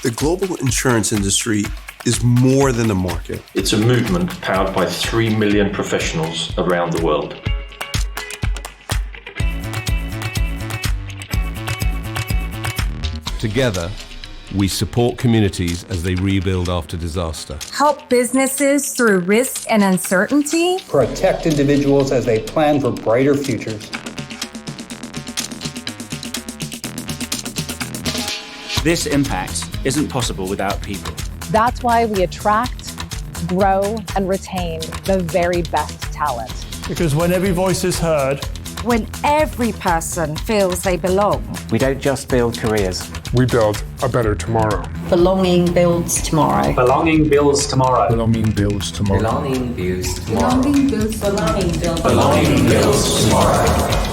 The global insurance industry is more than a market. It's a movement powered by 3 million professionals around the world. Together, we support communities as they rebuild after disaster. Help businesses through risk and uncertainty. Protect individuals as they plan for brighter futures. This impact isn't possible without people. That's why we attract, grow, and retain the very best talent. Because when every voice is heard, When every person feels they belong. We don't just build careers. We build a better tomorrow. Belonging builds tomorrow. Belonging builds tomorrow. Belonging builds tomorrow. Belonging builds tomorrow. Belonging builds Belonging builds Belonging builds tomorrow.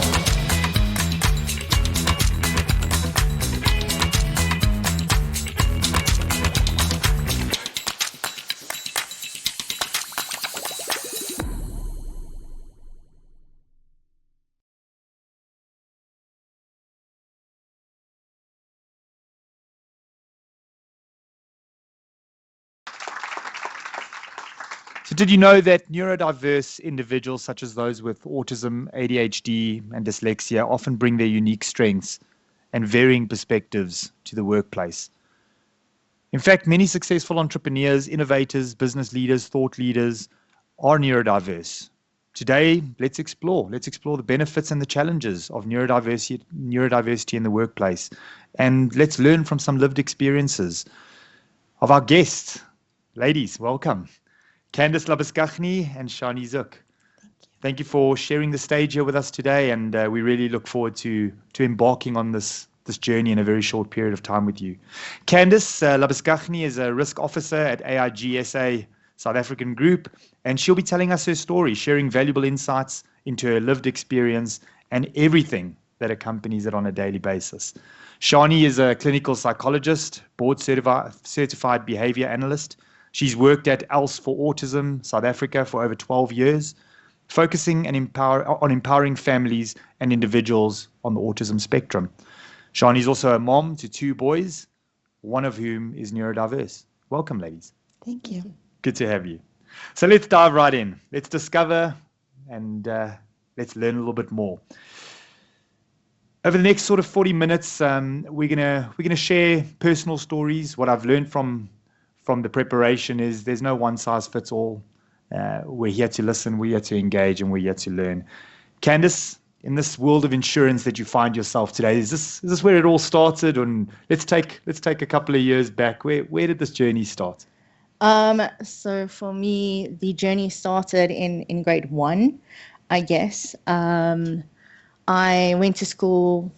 So did you know that neurodiverse individuals such as those with autism, ADHD, and dyslexia often bring their unique strengths and varying perspectives to the workplace? In fact, many successful entrepreneurs, innovators, business leaders, thought leaders are neurodiverse. Today, let's explore the benefits and the challenges of neurodiversity in the workplace. And let's learn from some lived experiences of our guests. Ladies, welcome. Candice, Labuschagne, and Shani. Thank you for sharing the stage here with us today, and we really look forward to embarking on this journey in a very short period of time with you. Candice Labuschagne is a risk officer at AIG SA South African Group, and she'll be telling us her story, sharing valuable insights into her lived experience and everything that accompanies it on a daily basis. Shani is a clinical psychologist, board certified behavior analyst. She's worked at ELSE for Autism South Africa for over 12 years, focusing on empowering families and individuals on the autism spectrum. Shani is also a mom to 2 boys, one of whom is neurodiverse. Welcome, ladies. Thank you. Good to have you. So let's dive right in. Let's discover and let's learn a little bit more. Over the next sort of 40 minutes, we're gonna share personal stories. What I've learned from the preparation is there's no one size fits all. We're here to listen, we're here to engage, and we're here to learn. Candice, in this world of insurance that you find yourself today, is this where it all started? And let's take a couple of years back. Where did this journey start? So for me, the journey started in grade 1, I guess. I went to school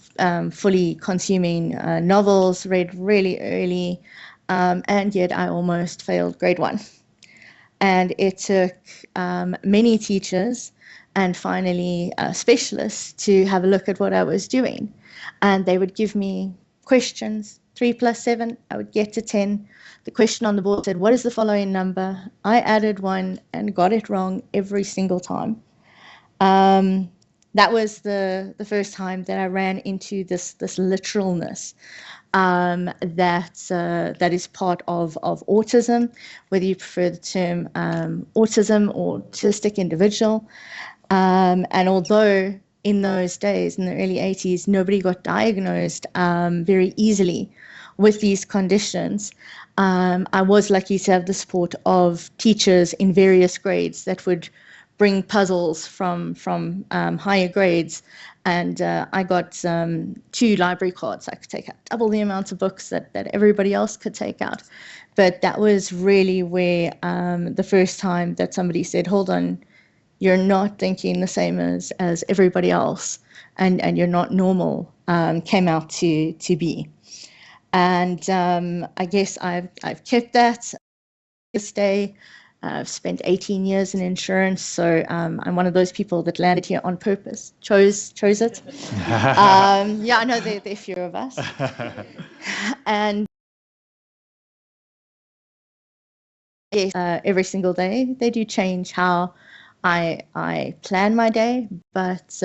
fully consuming novels, read really early, and yet I almost failed grade 1. And it took many teachers and finally specialists to have a look at what I was doing. And they would give me questions, 3 + 7, I would get to 10. The question on the board said, what is the following number? I added 1 and got it wrong every single time. That was the first time that I ran into this literalness that is part of autism, whether you prefer the term autism or autistic individual. And although in those days, in the early 80s, nobody got diagnosed very easily with these conditions, I was lucky to have the support of teachers in various grades that would bring puzzles from higher grades, and I got 2 library cards. I could take out double the amount of books that everybody else could take out. But that was really where the first time that somebody said, hold on, you're not thinking the same as everybody else, and you're not normal, came out to be. And I guess I've kept that this day. I've spent 18 years in insurance, so I'm one of those people that landed here on purpose, chose it. Yeah, I know there are few of us. And yes, every single day they do change how I plan my day, but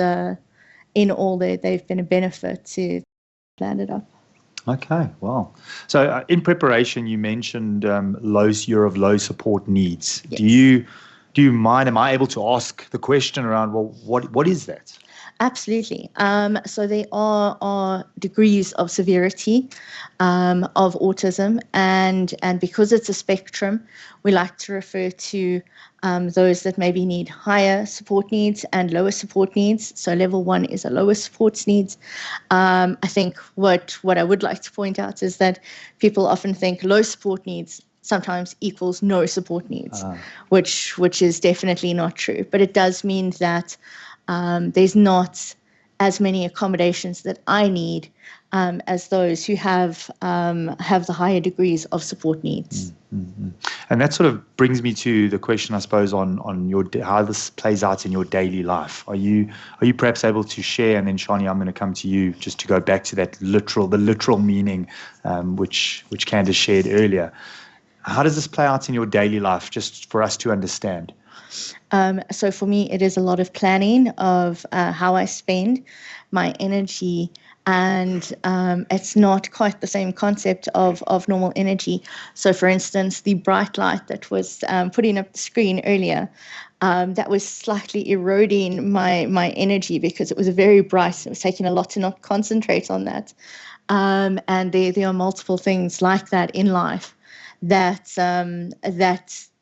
in all they've been a benefit to plan it up. Okay, wow. So in preparation, you mentioned you're of low support needs. Yes. Do you mind? Am I able to ask the question around? Well, what is that? Absolutely. So there are degrees of severity of autism, and because it's a spectrum, we like to refer to those that maybe need higher support needs and lower support needs. So level 1 is a lower support needs. I think what I would like to point out is that people often think low support needs sometimes equals no support needs, which is definitely not true. But it does mean that there's not as many accommodations that I need as those who have the higher degrees of support needs. Mm-hmm. And that sort of brings me to the question, I suppose, on how this plays out in your daily life. Are you perhaps able to share? And then Shani, I'm going to come to you just to go back to the literal meaning, which Candice shared earlier. How does this play out in your daily life, just for us to understand? So for me, it is a lot of planning of how I spend my energy, and it's not quite the same concept of normal energy. So for instance, the bright light that was putting up the screen earlier, that was slightly eroding my energy because it was very bright. It was taking a lot to not concentrate on that. And there are multiple things like that in life that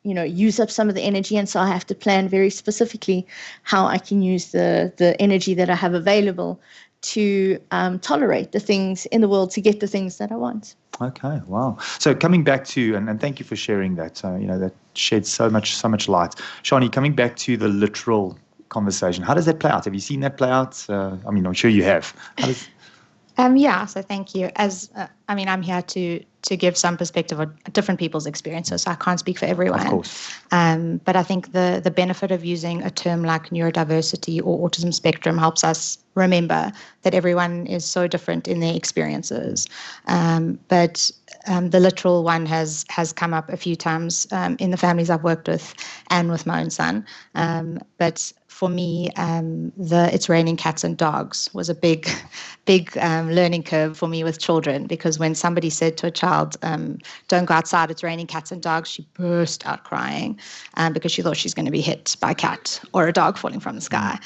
use up some of the energy, and so I have to plan very specifically how I can use the energy that I have available to tolerate the things in the world to get the things that I want. Okay, wow. So coming back to, and thank you for sharing that, that sheds so much light. Shani, coming back to the literal conversation, how does that play out? Have you seen that play out? I'm sure you have. How does... So thank you. I'm here to give some perspective on different people's experiences, so I can't speak for everyone. Of course. But I think the benefit of using a term like neurodiversity or autism spectrum helps us remember that everyone is so different in their experiences. But the literal one has come up a few times in the families I've worked with and with my own son. But for me, It's Raining Cats and Dogs was a big learning curve for me with children, because when somebody said to a child, don't go outside, it's raining cats and dogs, she burst out crying because she thought she's going to be hit by a cat or a dog falling from the sky.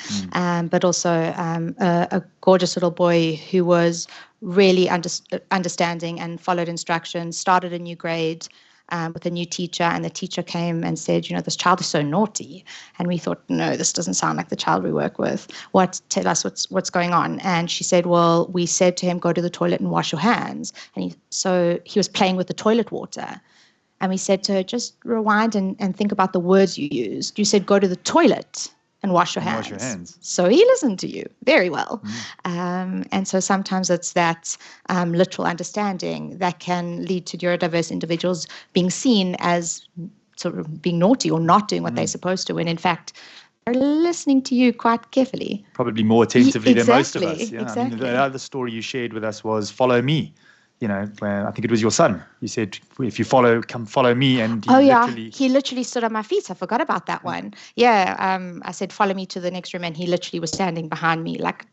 But also a gorgeous little boy who was really understanding and followed instructions, started a new grade, with a new teacher, and the teacher came and said, this child is so naughty. And we thought, no, this doesn't sound like the child we work with. Tell us what's going on. And she said, well, we said to him, go to the toilet and wash your hands. And he was playing with the toilet water. And we said to her, just rewind and think about the words you used. You said, go to the toilet and wash your hands. So he listened to you very well. And so sometimes it's that literal understanding that can lead to neurodiverse individuals being seen as sort of being naughty or not doing what they're supposed to, when in fact they're listening to you quite carefully. Probably more attentively than most of us. Yeah. Exactly. The other story you shared with us was follow me. Where I think it was your son. You said, if you come follow me. And he literally stood on my feet. I forgot about that one. Yeah, I said, follow me to the next room. And he literally was standing behind me. Like,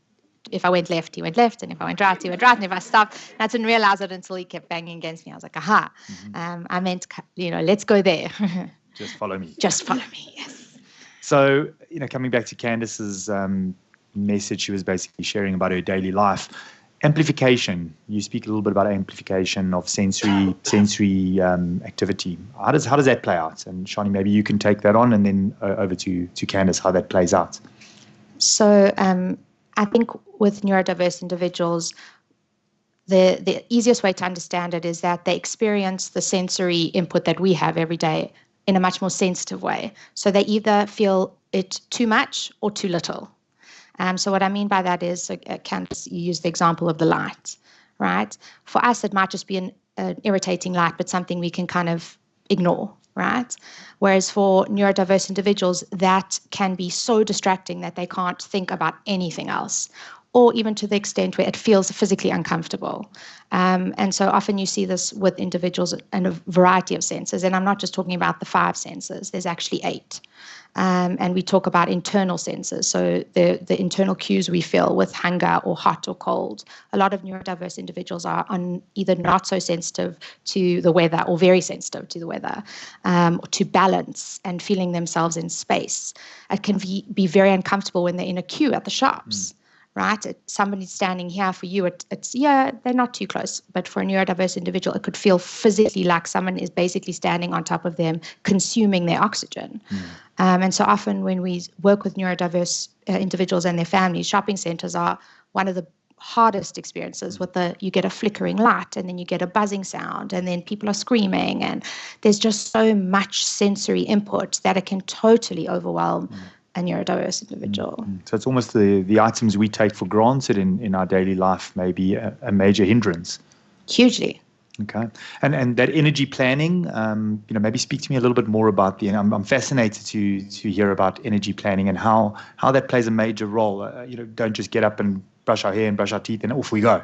if I went left, he went left. And if I went right, he went right. And if I stopped, and I didn't realize it until he kept banging against me. I was like, aha. I meant, let's go there. Just follow me. Just follow me, yes. So, coming back to Candice's message, she was basically sharing about her daily life. Amplification. You speak a little bit about amplification of sensory activity. How does that play out? And Shani, maybe you can take that on, and then over to Candice, how that plays out. So I think with neurodiverse individuals, the easiest way to understand it is that they experience the sensory input that we have every day in a much more sensitive way. So they either feel it too much or too little. So what I mean by that is, Candice, you use the example of the light, right? For us, it might just be an irritating light, but something we can kind of ignore, right? Whereas for neurodiverse individuals, that can be so distracting that they can't think about anything else. or even to the extent where it feels physically uncomfortable. And so often you see this with individuals in a variety of senses. And I'm not just talking about the 5 senses, there's actually 8. And we talk about internal senses, so the internal cues we feel with hunger or hot or cold. A lot of neurodiverse individuals are either not so sensitive to the weather or very sensitive to the weather, or to balance and feeling themselves in space. It can be very uncomfortable when they're in a queue at the shops. Right? Somebody's standing here for you, they're not too close. But for a neurodiverse individual, it could feel physically like someone is basically standing on top of them, consuming their oxygen. And so often when we work with neurodiverse individuals and their families, shopping centers are one of the hardest experiences. You get a flickering light, and then you get a buzzing sound, and then people are screaming, and there's just so much sensory input that it can totally overwhelm a neurodiverse individual. So it's almost the items we take for granted in our daily life may be a major hindrance. Hugely. Okay. And that energy planning, maybe speak to me a little bit more about I'm fascinated to hear about energy planning and how that plays a major role. Don't just get up and brush our hair and brush our teeth and off we go.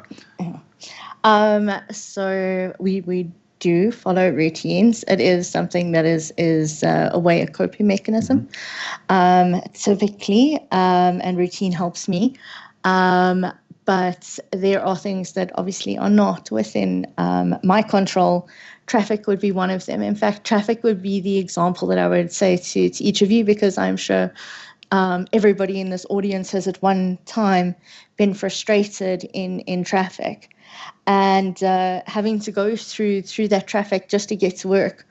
So we do follow routines. It is something that is a way, a coping mechanism, typically, and routine helps me. But there are things that obviously are not within my control. Traffic would be one of them. In fact, traffic would be the example that I would say to each of you, because I'm sure everybody in this audience has at one time been frustrated in traffic. And having to go through that traffic just to get to work,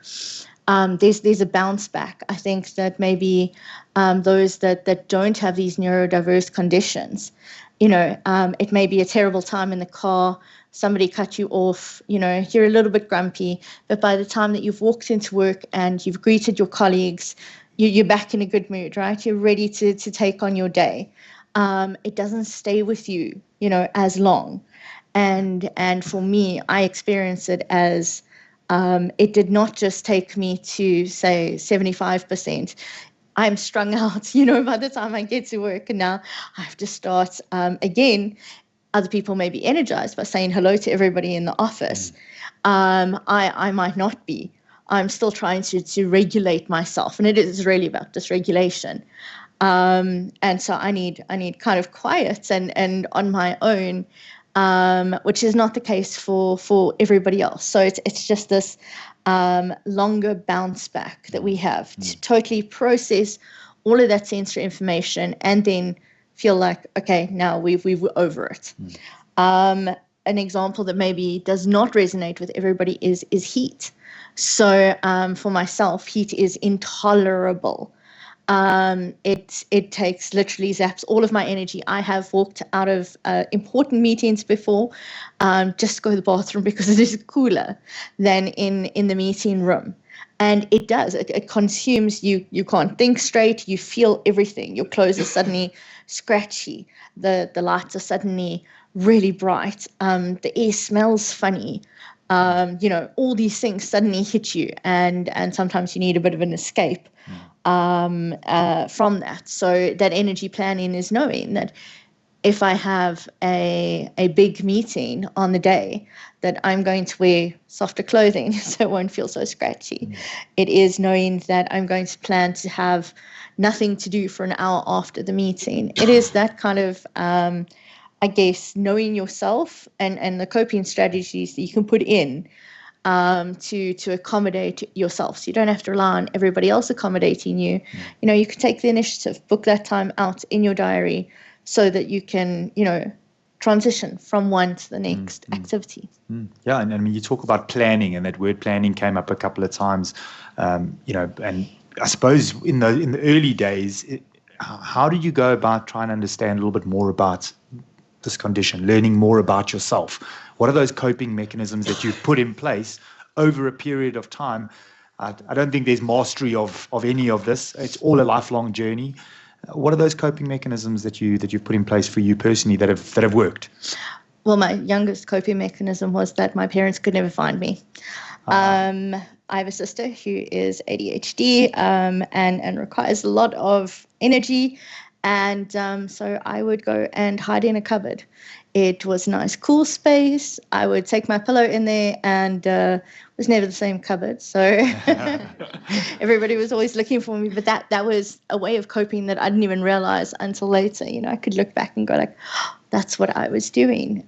there's a bounce back. I think that maybe those that don't have these neurodiverse conditions, it may be a terrible time in the car, somebody cut you off, you're a little bit grumpy, but by the time that you've walked into work and you've greeted your colleagues, you're back in a good mood, right? You're ready to take on your day. It doesn't stay with you, as long. And for me, I experience it as it did not just take me to, say, 75%. I'm strung out, by the time I get to work, and now I have to start again. Other people may be energized by saying hello to everybody in the office. I might not be. I'm still trying to regulate myself, and it is really about dysregulation. And so I need kind of quiet and on my own, which is not the case for everybody else. So it's just this longer bounce back that we have to totally process all of that sensory information and then feel like, okay, now we're over it. An example that maybe does not resonate with everybody is heat. So for myself, heat is intolerable. It takes literally zaps all of my energy. I have walked out of important meetings before just to go to the bathroom because it is cooler than in the meeting room. And it does. It consumes you. You can't think straight. You feel everything. Your clothes are suddenly scratchy. The lights are suddenly really bright. The air smells funny. All these things suddenly hit you, and sometimes you need a bit of an escape from that. So that energy planning is knowing that if I have a big meeting on the day, that I'm going to wear softer clothing so it won't feel so scratchy. It is knowing that I'm going to plan to have nothing to do for an hour after the meeting. It is that kind of, I guess, knowing yourself and the coping strategies that you can put in to accommodate yourself. So you don't have to rely on everybody else accommodating you. You can take the initiative, book that time out in your diary so that you can, transition from one to the next activity. Yeah, and I mean, you talk about planning, and that word planning came up a couple of times, and I suppose in the early days, how do you go about trying to understand a little bit more about this condition, learning more about yourself? What are those coping mechanisms that you've put in place over a period of time? I don't think there's mastery of any of this. It's all a lifelong journey. What are those coping mechanisms that you've put in place for you personally that have worked? Well, my youngest coping mechanism was that my parents could never find me. I have a sister who is ADHD and requires a lot of energy And so I would go and hide in a cupboard. It was a nice, cool space. I would take my pillow in there, and it was never the same cupboard. So everybody was always looking for me. But that was a way of coping that I didn't even realize until later. I could look back and go like, oh, that's what I was doing.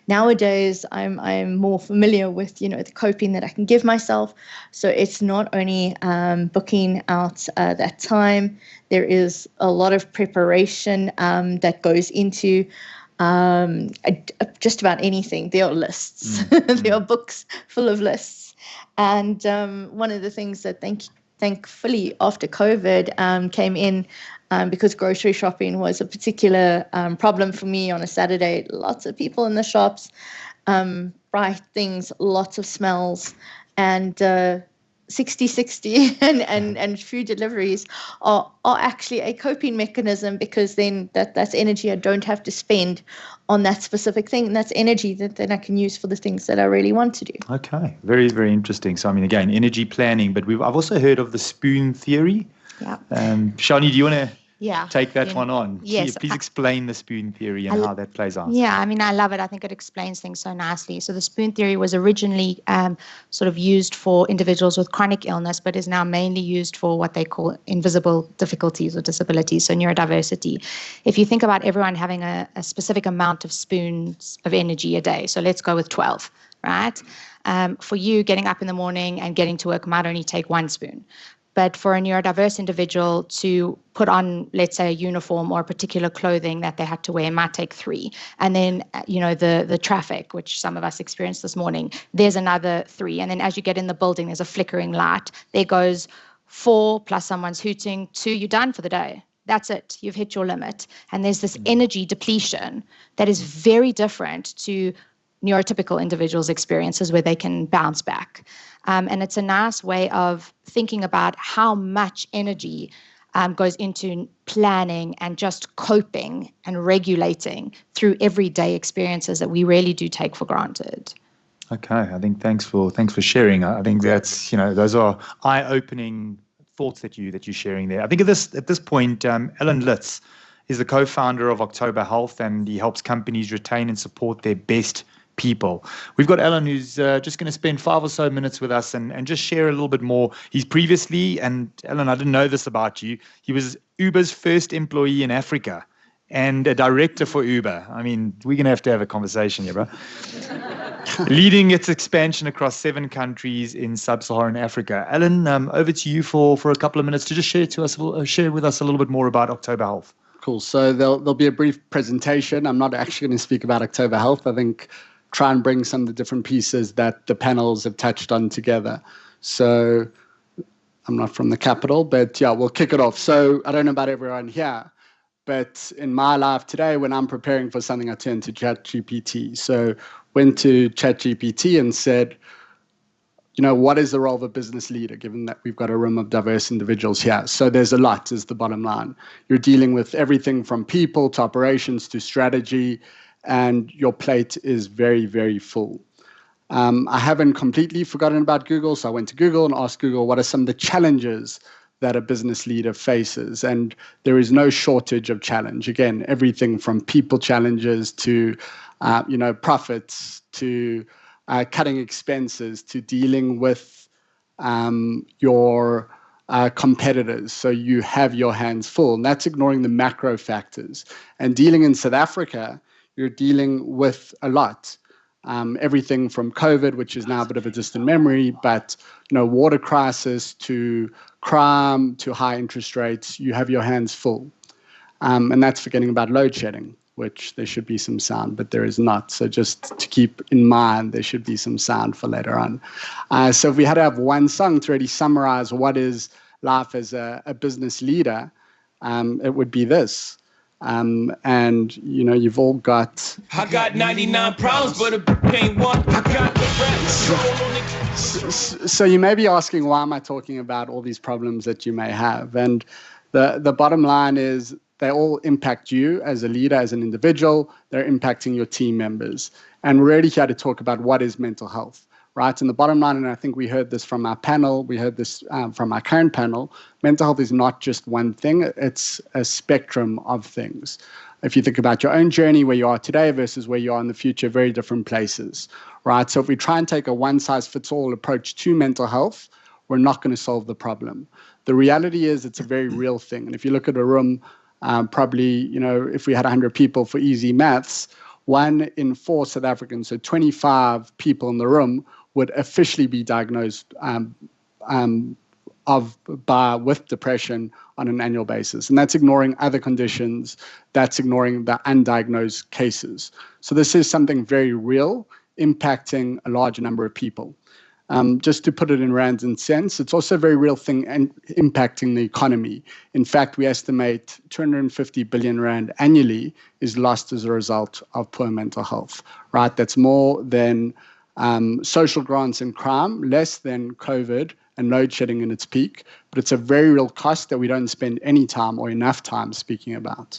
Nowadays, I'm more familiar with, the coping that I can give myself. So it's not only booking out that time. There is a lot of preparation that goes into just about anything. There are lists. There are books full of lists. And one of the things that thankfully after COVID came in, because grocery shopping was a particular problem for me on a Saturday. Lots of people in the shops, bright things, lots of smells, and 60-60 and food deliveries are actually a coping mechanism, because then that's energy I don't have to spend on that specific thing, and that's energy that then I can use for the things that I really want to do. Okay, very, very interesting. So, again, energy planning, but I've also heard of the spoon theory. Yeah. Shani, do you want to take that one on? Yes. Please explain the spoon theory and how that plays out. Yeah, I love it. I think it explains things so nicely. So the spoon theory was originally sort of used for individuals with chronic illness, but is now mainly used for what they call invisible difficulties or disabilities, so neurodiversity. If you think about everyone having a specific amount of spoons of energy a day, so let's go with 12, right? For you, getting up in the morning and getting to work might only take 1 spoon. But for a neurodiverse individual to put on, let's say, a uniform or a particular clothing that they had to wear might take 3. And then, the traffic, which some of us experienced this morning, there's another 3. And then as you get in the building, there's a flickering light. There goes 4 plus someone's hooting, 2, you're done for the day. That's it. You've hit your limit. And there's this energy depletion that is very different to neurotypical individuals' experiences where they can bounce back. And it's a nice way of thinking about how much energy goes into planning and just coping and regulating through everyday experiences that we really do take for granted. Okay, I think thanks for sharing. I think that's those are eye-opening thoughts that you're sharing there. I think at this point, Alan Litz is the co-founder of October Health, and he helps companies retain and support their best people. We've got Alan, who's just going to spend 5 or so minutes with us and just share a little bit more. He's previously, and Alan, I didn't know this about you, he was Uber's first employee in Africa and a director for Uber. We're going to have a conversation here, bro. Leading its expansion across 7 countries in sub-Saharan Africa. Alan, over to you for a couple of minutes to just share with us a little bit more about October Health. Cool. So there'll be a brief presentation. I'm not actually going to speak about October Health. I think try and bring some of the different pieces that the panels have touched on together. So I'm not from the capital, but yeah, we'll kick it off. So I don't know about everyone here, but in my life today, when I'm preparing for something, I turn to ChatGPT. So went to ChatGPT and said, what is the role of a business leader, given that we've got a room of diverse individuals here? So there's a lot, is the bottom line. You're dealing with everything from people to operations to strategy, and your plate is very, very full. I haven't completely forgotten about Google, so I went to Google and asked Google, what are some of the challenges that a business leader faces? And there is no shortage of challenge. Again, everything from people challenges to, profits to cutting expenses to dealing with your competitors. So you have your hands full, and that's ignoring the macro factors. And dealing in South Africa, you're dealing with a lot. Everything from COVID, which is now a bit of a distant memory, but water crisis to crime to high interest rates, you have your hands full. And that's forgetting about load shedding, which there should be some sound, but there is not. So just to keep in mind, there should be some sound for later on. So if we had to have one song to really summarize what is life as a business leader, it would be this. And you've all got. I got 99 problems, but it ain't one. I got the rap. So you may be asking, why am I talking about all these problems that you may have? And the bottom line is they all impact you as a leader, as an individual. They're impacting your team members. And we're really here to talk about what is mental health. right? And the bottom line, and I think we heard this from our panel, we heard this from our current panel, mental health is not just one thing, it's a spectrum of things. If you think about your own journey, where you are today versus where you are in the future, very different places, right? So if we try and take a one-size-fits-all approach to mental health, we're not going to solve the problem. The reality is it's a very real thing. And if you look at a room, probably, if we had 100 people for easy maths, 1 in 4 South Africans, so 25 people in the room, would officially be diagnosed with depression on an annual basis. And that's ignoring other conditions, that's ignoring the undiagnosed cases. So this is something very real, impacting a large number of people. Just to put it in rands and cents, it's also a very real thing and impacting the economy. In fact, we estimate 250 billion rand annually is lost as a result of poor mental health, right? That's more than social grants and crime, less than COVID and load shedding in its peak, but it's a very real cost that we don't spend any time or enough time speaking about.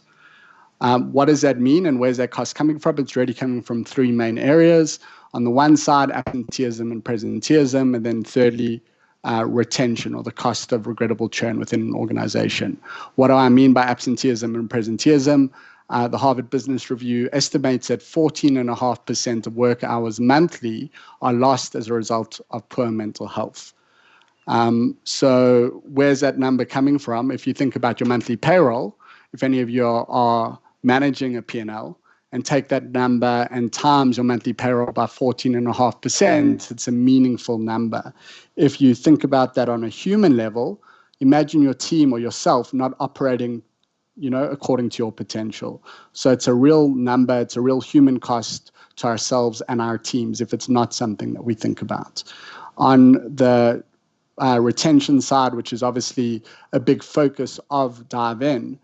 What does that mean and where's that cost coming from? It's really coming from 3 main areas. On the one side, absenteeism and presenteeism, and then thirdly, retention or the cost of regrettable churn within an organization. What do I mean by absenteeism and presenteeism? The Harvard Business Review estimates that 14.5% of work hours monthly are lost as a result of poor mental health. So where's that number coming from? If you think about your monthly payroll, if any of you are managing a P&L and take that number and times your monthly payroll by 14.5%, it's a meaningful number. If you think about that on a human level, imagine your team or yourself not operating, according to your potential. So it's a real number, it's a real human cost to ourselves and our teams if it's not something that we think about. On the retention side, which is obviously a big focus of Dive In,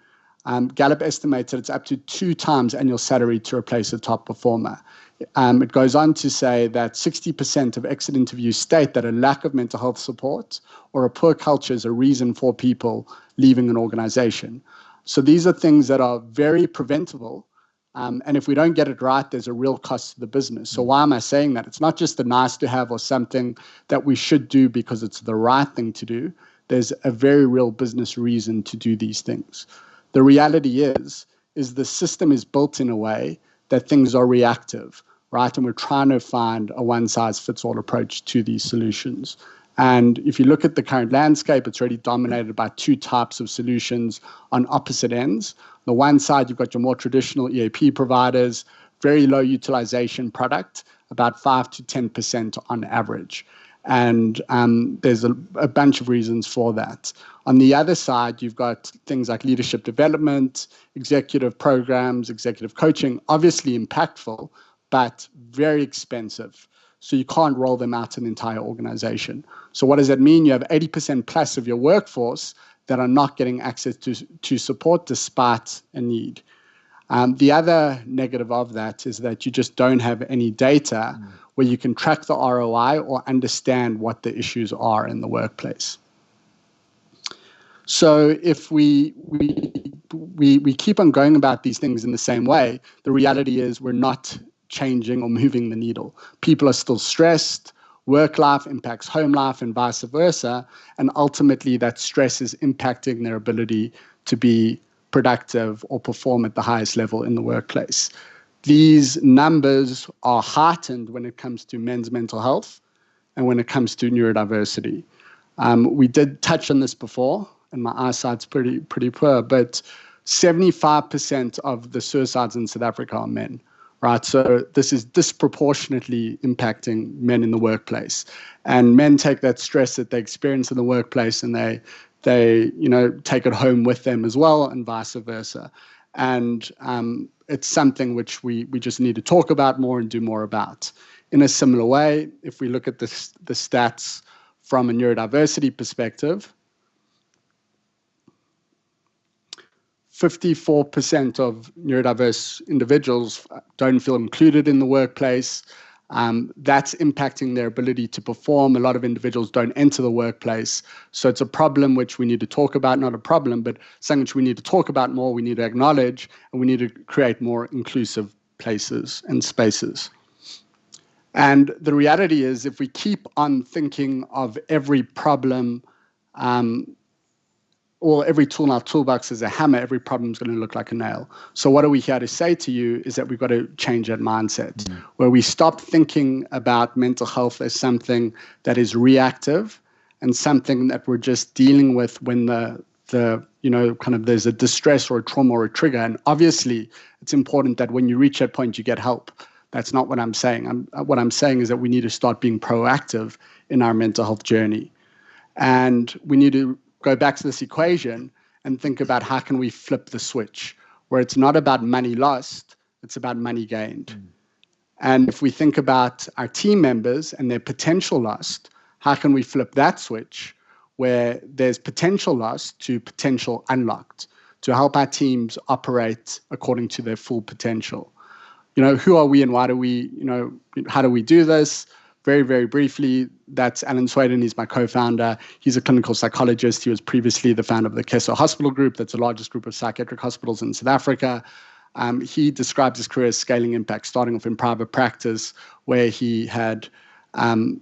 Gallup estimates that it's up to 2 times annual salary to replace a top performer. It goes on to say that 60% of exit interviews state that a lack of mental health support or a poor culture is a reason for people leaving an organization. So these are things that are very preventable. And if we don't get it right, there's a real cost to the business. So why am I saying that? It's not just a nice to have or something that we should do because it's the right thing to do. There's a very real business reason to do these things. The reality is the system is built in a way that things are reactive, right? And we're trying to find a one-size-fits-all approach to these solutions. And if you look at the current landscape, it's really dominated by 2 types of solutions on opposite ends. On the one side, you've got your more traditional EAP providers, very low utilization product, about 5 to 10% on average. And there's a bunch of reasons for that. On the other side, you've got things like leadership development, executive programs, executive coaching, obviously impactful, but very expensive. So you can't roll them out to an entire organization. So what does that mean? You have 80% plus of your workforce that are not getting access to support despite a need. The other negative of that is that you just don't have any data where you can track the ROI or understand what the issues are in the workplace. So if we keep on going about these things in the same way, the reality is we're not changing or moving the needle. People are still stressed, work life impacts home life and vice versa, and ultimately that stress is impacting their ability to be productive or perform at the highest level in the workplace. These numbers are heightened when it comes to men's mental health and when it comes to neurodiversity. We did touch on this before, and my eyesight's pretty poor, but 75% of the suicides in South Africa are men, right? So this is disproportionately impacting men in the workplace. And men take that stress that they experience in the workplace and they take it home with them as well, and vice versa. And it's something which we just need to talk about more and do more about. In a similar way, if we look at the stats from a neurodiversity perspective, 54% of neurodiverse individuals don't feel included in the workplace. That's impacting their ability to perform. A lot of individuals don't enter the workplace. So it's a problem which we need to talk about, not a problem, but something which we need to talk about more, we need to acknowledge, and we need to create more inclusive places and spaces. And the reality is, if we keep on thinking of every problem or every tool in our toolbox as a hammer, every problem is going to look like a nail. So what are we here to say to you is that we've got to change that mindset, where we stop thinking about mental health as something that is reactive and something that we're just dealing with when there's a distress or a trauma or a trigger. And obviously, it's important that when you reach that point, you get help. That's not what I'm saying. What I'm saying is that we need to start being proactive in our mental health journey. And we need to go back to this equation and think about how can we flip the switch, where it's not about money lost, it's about money gained. And if we think about our team members and their potential lost, how can we flip that switch where there's potential lost to potential unlocked to help our teams operate according to their full potential? Who are we and why do we, how do we do this? Very, very briefly, that's Alan Swaden. He's my co-founder. He's a clinical psychologist. He was previously the founder of the Kessel Hospital Group. That's the largest group of psychiatric hospitals in South Africa. He describes his career as scaling impact, starting off in private practice, where he had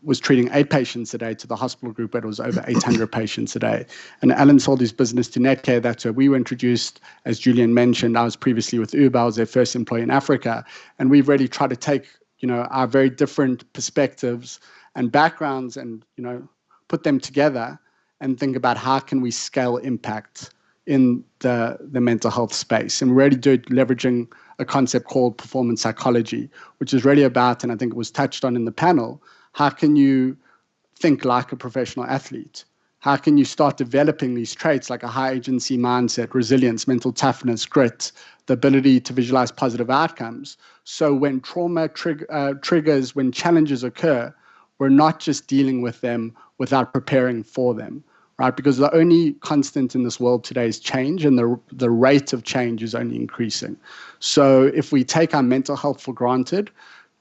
was treating 8 patients a day to the hospital group, but it was over 800 patients a day. And Alan sold his business to Netcare. That's where we were introduced. As Julian mentioned, I was previously with Uber. I was their first employee in Africa. And we've really tried to take our very different perspectives and backgrounds and, put them together and think about how can we scale impact in the mental health space. And we really do it leveraging a concept called performance psychology, which is really about, and I think it was touched on in the panel, how can you think like a professional athlete? How can you start developing these traits like a high agency mindset, resilience, mental toughness, grit, the ability to visualize positive outcomes? So when trauma triggers, when challenges occur, we're not just dealing with them without preparing for them, right? Because the only constant in this world today is change, and the rate of change is only increasing. So if we take our mental health for granted,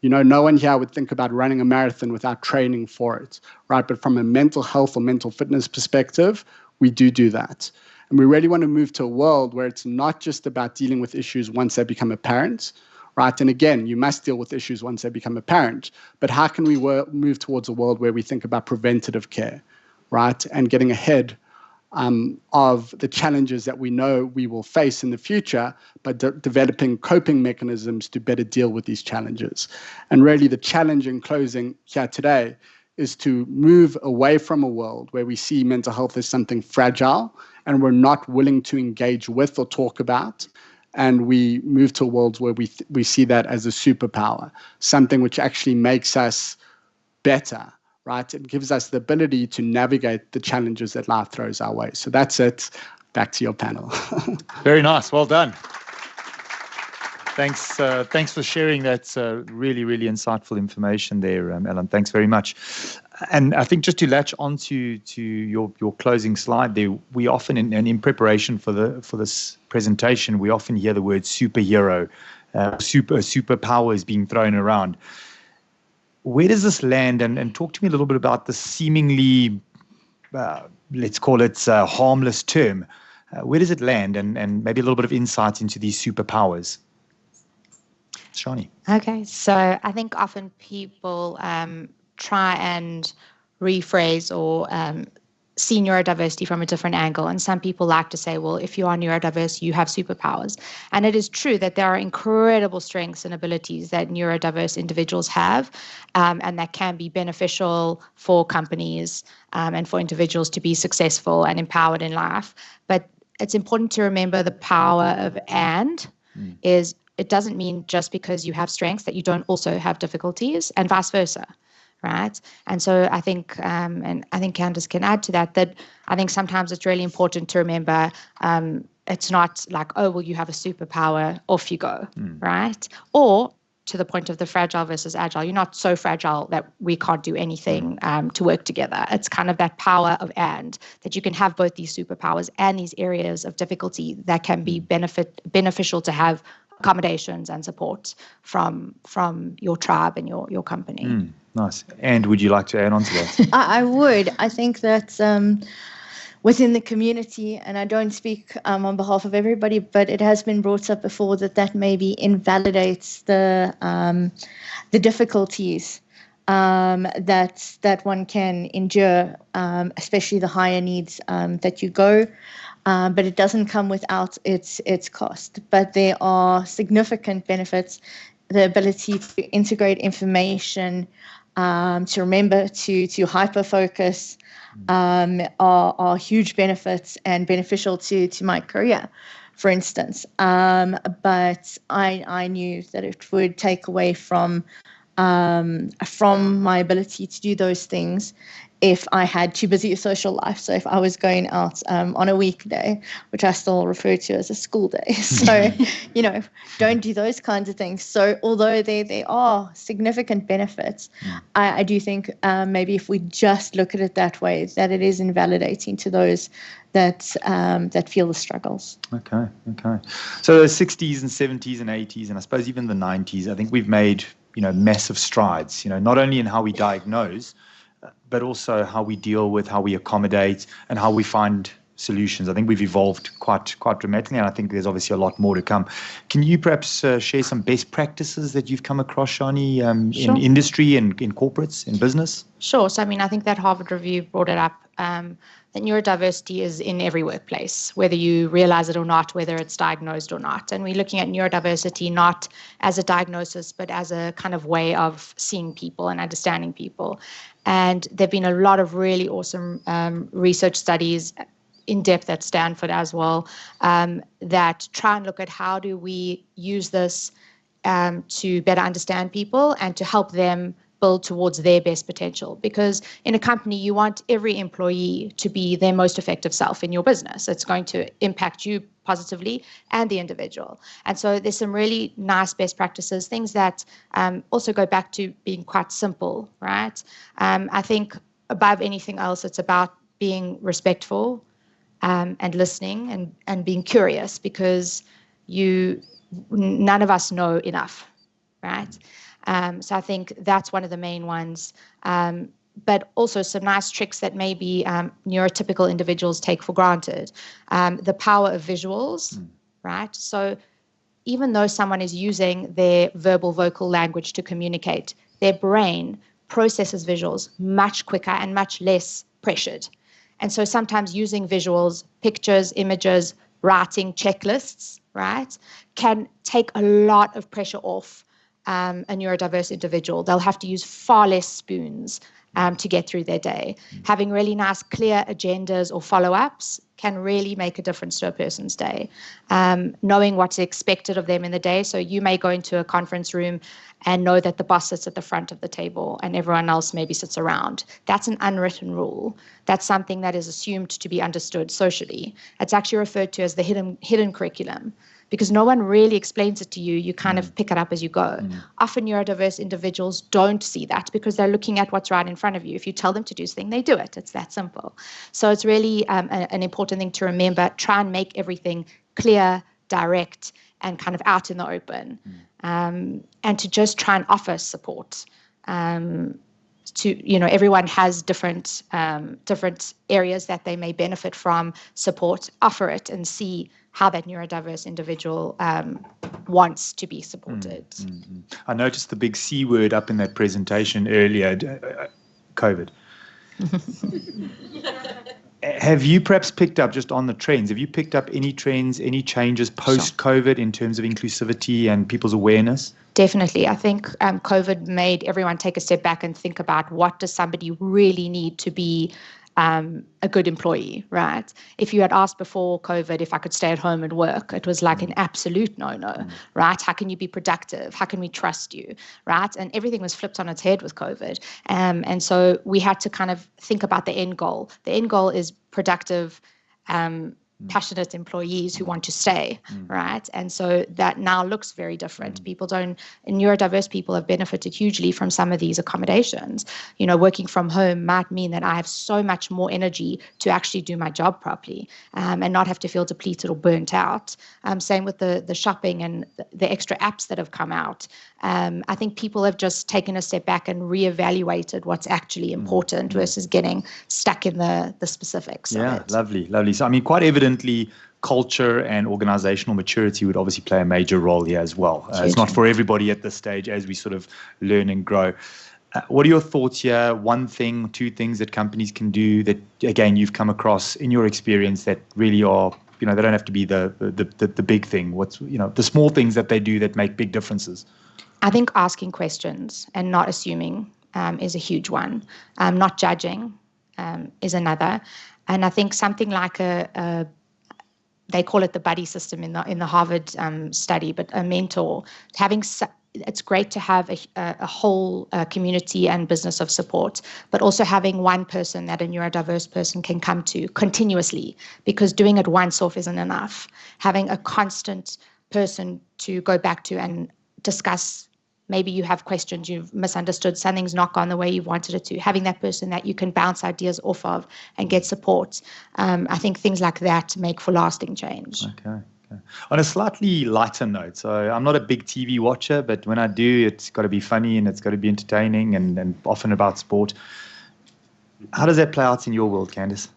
no one here would think about running a marathon without training for it, right? But from a mental health or mental fitness perspective, we do that. And we really want to move to a world where it's not just about dealing with issues once they become apparent, right? And again, you must deal with issues once they become apparent. But how can we move towards a world where we think about preventative care, right? And getting ahead of the challenges that we know we will face in the future, but developing coping mechanisms to better deal with these challenges. And really the challenge in closing here today is to move away from a world where we see mental health as something fragile and we're not willing to engage with or talk about. And we move to a world where we see that as a superpower, something which actually makes us better, right? It gives us the ability to navigate the challenges that life throws our way. So that's it. Back to your panel. Very nice. Well done. Thanks for sharing that really, really insightful information there, Alan. Thanks very much. And I think just to latch onto your closing slide there, we often, in preparation for this presentation, we often hear the word superhero, superpowers being thrown around. Where does this land? And talk to me a little bit about the seemingly, let's call it a harmless term. Where does it land? And maybe a little bit of insight into these superpowers. Shani. Okay, so I think often people try and rephrase or see neurodiversity from a different angle. And some people like to say, well, if you are neurodiverse, you have superpowers. And it is true that there are incredible strengths and abilities that neurodiverse individuals have, and that can be beneficial for companies and for individuals to be successful and empowered in life. But it's important to remember the power of is it doesn't mean just because you have strengths that you don't also have difficulties, and vice versa. Right. And so I think, and I think Candice can add to that I think sometimes it's really important to remember it's not like, oh, well, you have a superpower, off you go. Right. Or to the point of the fragile versus agile, you're not so fragile that we can't do anything to work together. It's kind of that power of that you can have both these superpowers and these areas of difficulty that can be beneficial to have accommodations and support from your tribe and your company. Nice. And would you like to add on to that? I would. I think that within the community, and I don't speak on behalf of everybody, but it has been brought up before that maybe invalidates the difficulties that one can endure, especially the higher needs that you go. But it doesn't come without its cost. But there are significant benefits. The ability to integrate information, to remember, to hyper-focus, are huge benefits and beneficial to my career, for instance. But I knew that it would take away from my ability to do those things if I had too busy a social life. So if I was going out on a weekday, which I still refer to as a school day. So, don't do those kinds of things. So although there are significant benefits, I do think maybe if we just look at it that way, that it is invalidating to those that feel the struggles. Okay. So the 60s and 70s and 80s, and I suppose even the 90s, I think we've made, massive strides, not only in how we diagnose, but also how we deal with, how we accommodate, and how we find solutions. I think we've evolved quite dramatically, and I think there's obviously a lot more to come. Can you perhaps share some best practices that you've come across, Shani, Sure. in industry and in corporates, in business? Sure. So, I think that Harvard review brought it up, that neurodiversity is in every workplace, whether you realize it or not, whether it's diagnosed or not. And we're looking at neurodiversity not as a diagnosis, but as a kind of way of seeing people and understanding people. And there have been a lot of really awesome research studies in depth at Stanford as well, that try and look at how do we use this to better understand people and to help them build towards their best potential. Because in a company, you want every employee to be their most effective self in your business. It's going to impact you positively and the individual. And so there's some really nice best practices, things that also go back to being quite simple, right? I think above anything else, it's about being respectful and listening and being curious, because none of us know enough, right? So I think that's one of the main ones. But also some nice tricks that maybe neurotypical individuals take for granted. The power of visuals, right? So even though someone is using their verbal vocal language to communicate, their brain processes visuals much quicker and much less pressured. And so sometimes using visuals, pictures, images, writing checklists, right, can take a lot of pressure off a neurodiverse individual. They'll have to use far less spoons to get through their day. Having really nice, clear agendas or follow-ups can really make a difference to a person's day. Knowing what's expected of them in the day. So you may go into a conference room and know that the boss sits at the front of the table and everyone else maybe sits around. That's an unwritten rule. That's something that is assumed to be understood socially. It's actually referred to as the hidden curriculum, because no one really explains it to you. You kind of pick it up as you go. Often neurodiverse individuals don't see that because they're looking at what's right in front of you. If you tell them to do something, they do it. It's that simple. So it's really an important thing to remember. Try and make everything clear, direct, and kind of out in the open. And to just try and offer support. Everyone has different areas that they may benefit from support. Offer it and see how that neurodiverse individual wants to be supported. I noticed the big C word up in that presentation earlier, COVID. Have you perhaps picked up, just on the trends, have you picked up any trends, any changes post-COVID in terms of inclusivity and people's awareness? Definitely. I think COVID made everyone take a step back and think about what does somebody really need to be a good employee, right? If you had asked before COVID if I could stay at home and work, it was like an absolute no-no, right? How can you be productive? How can we trust you, right? And everything was flipped on its head with COVID. And so we had to kind of think about the end goal. The end goal is productive, passionate employees who want to stay, right? And so that now looks very different. Neurodiverse people have benefited hugely from some of these accommodations. Working from home might mean that I have so much more energy to actually do my job properly and not have to feel depleted or burnt out. Same with the shopping and the extra apps that have come out. I think people have just taken a step back and reevaluated what's actually important versus getting stuck in the specifics. Yeah, lovely. So, quite evidently, culture and organizational maturity would obviously play a major role here as well. It's not for everybody at this stage as we sort of learn and grow. What are your thoughts here? One thing, two things that companies can do that, again, you've come across in your experience that really are, they don't have to be the big thing. What's, the small things that they do that make big differences? I think asking questions and not assuming is a huge one. Not judging is another. And I think something like they call it the buddy system in the Harvard study, but a mentor, it's great to have a whole community and business of support, but also having one person that a neurodiverse person can come to continuously, because doing it once off isn't enough. Having a constant person to go back to and discuss. Maybe you have questions, you've misunderstood, something's not gone the way you wanted it to. Having that person that you can bounce ideas off of and get support. I think things like that make for lasting change. Okay. On a slightly lighter note, so I'm not a big TV watcher, but when I do, it's got to be funny and it's got to be entertaining and often about sport. How does that play out in your world, Candice?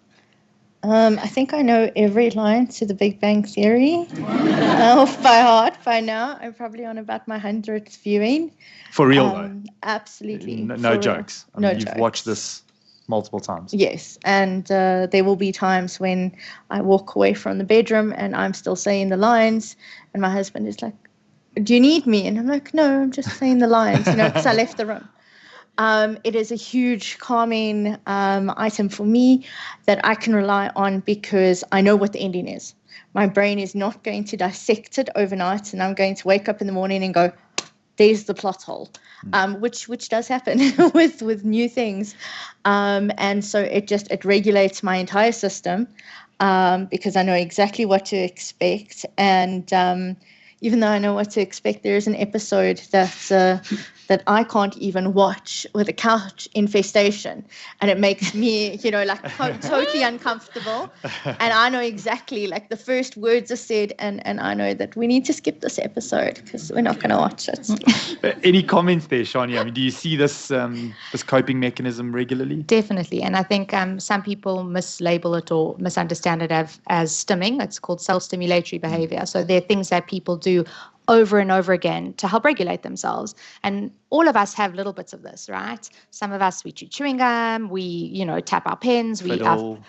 I think I know every line to The Big Bang Theory off by heart by now. I'm probably on about my 100th viewing. For real, though? Absolutely. No jokes. I mean, you've watched this multiple times. Yes, and there will be times when I walk away from the bedroom and I'm still saying the lines, and my husband is like, "Do you need me?" And I'm like, "No, I'm just saying the lines, because I left the room." It is a huge calming item for me that I can rely on because I know what the ending is. My brain is not going to dissect it overnight, and I'm going to wake up in the morning and go, there's the plot hole, which does happen with new things. And so it regulates my entire system because I know exactly what to expect. And even though I know what to expect, there is an episode that I can't even watch with a couch infestation, and it makes me, totally uncomfortable. And I know exactly, the first words are said, and I know that we need to skip this episode because we're not going to watch it. Any comments there, Shani? I mean, do you see this coping mechanism regularly? Definitely, and I think some people mislabel it or misunderstand it as stimming. It's called self-stimulatory behavior. So there are things that people do over and over again to help regulate themselves. And all of us have little bits of this, right? Some of us, we chew chewing gum, we, tap our pens, we fiddle,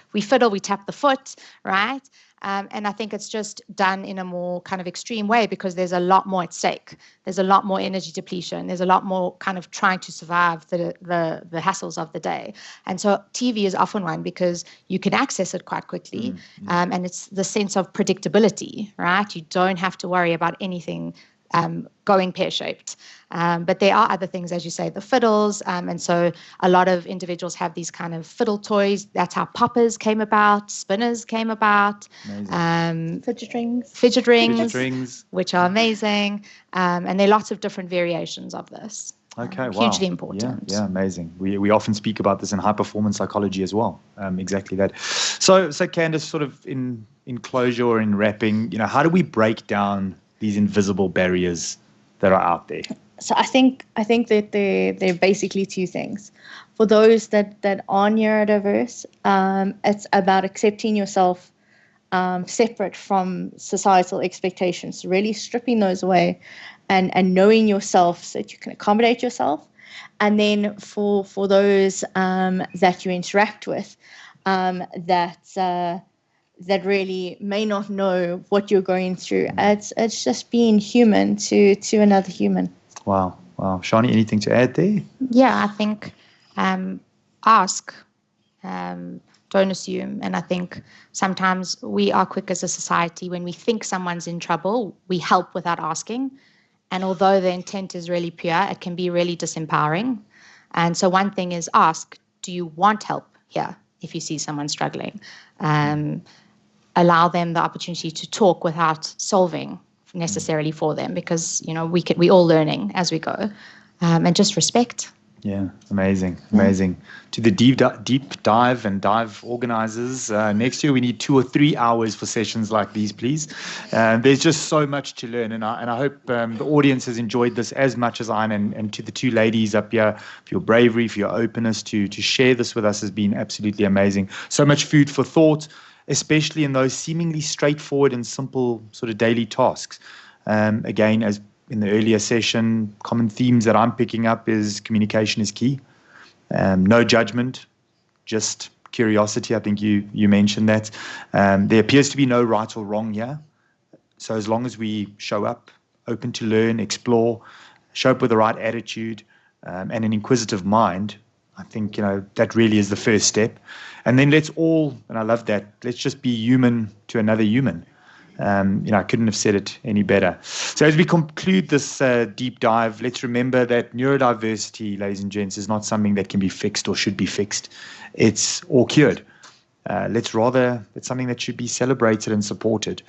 we tap the foot, right? And I think it's just done in a more kind of extreme way because there's a lot more at stake. There's a lot more energy depletion. There's a lot more kind of trying to survive the hassles of the day. And so TV is often one because you can access it quite quickly. And it's the sense of predictability, right? You don't have to worry about anything going pear-shaped. But there are other things, as you say, the fiddles. And so a lot of individuals have these kind of fiddle toys. That's how poppers came about, spinners came about. Fidget rings, which are amazing. And there are lots of different variations of this. Okay, wow. Hugely important. Yeah, amazing. We often speak about this in high-performance psychology as well. Exactly that. So Candice, sort of in closure or in wrapping, how do we break down these invisible barriers that are out there? So I think that they're basically two things. For those that are neurodiverse, it's about accepting yourself separate from societal expectations, really stripping those away and knowing yourself so that you can accommodate yourself. And then for those that you interact with, that really may not know what you're going through. It's just being human to another human. Wow. Shani, anything to add there? Yeah, I think ask, don't assume. And I think sometimes we are quick as a society when we think someone's in trouble, we help without asking. And although the intent is really pure, it can be really disempowering. And so one thing is ask, do you want help here if you see someone struggling? Allow them the opportunity to talk without solving necessarily for them, because we all learning as we go, and just respect. Yeah, amazing. To the deep dive and dive organizers, next year we need 2 or 3 hours for sessions like these, please. There's just so much to learn, and I hope the audience has enjoyed this as much as I am. And to the two ladies up here, for your bravery, for your openness to share this with us has been absolutely amazing. So much food for thought, especially in those seemingly straightforward and simple sort of daily tasks. Again, as in the earlier session, common themes that I'm picking up is communication is key. No judgment, just curiosity. I think you mentioned that. There appears to be no right or wrong here. So as long as we show up, open to learn, explore, show up with the right attitude and an inquisitive mind, I think, that really is the first step. And then let's all, and I love that, let's just be human to another human. I couldn't have said it any better. So as we conclude this deep dive, let's remember that neurodiversity, ladies and gents, is not something that can be fixed or should be fixed. It's or cured. It's something that should be celebrated and supported.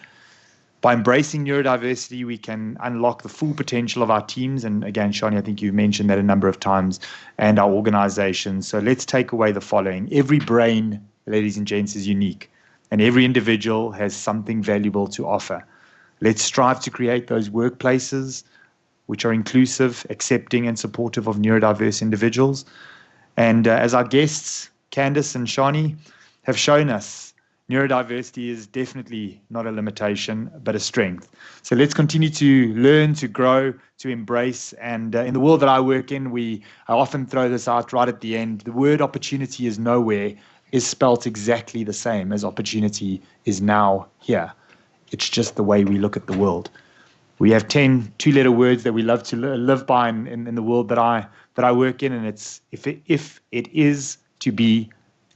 By embracing neurodiversity, we can unlock the full potential of our teams. And again, Shani, I think you've mentioned that a number of times, and our organizations. So let's take away the following. Every brain, ladies and gents, is unique, and every individual has something valuable to offer. Let's strive to create those workplaces which are inclusive, accepting, and supportive of neurodiverse individuals. And as our guests, Candice and Shani, have shown us, neurodiversity is definitely not a limitation, but a strength. So let's continue to learn, to grow, to embrace. And in the world that I work in, I often throw this out right at the end. The word opportunity is nowhere is spelt exactly the same as opportunity is now here. It's just the way we look at the world. We have 10 two-letter words that we love to live by in the world that I work in, and it's if it is to be,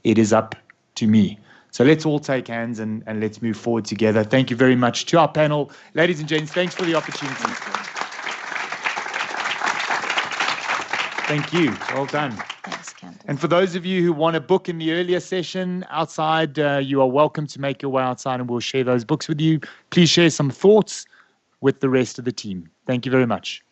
it is up to me. So let's all take hands and let's move forward together. Thank you very much to our panel. Ladies and gents, thanks for the opportunity. Thank you. Well done. Thanks, Candice. And for those of you who want a book in the earlier session outside, you are welcome to make your way outside and we'll share those books with you. Please share some thoughts with the rest of the team. Thank you very much.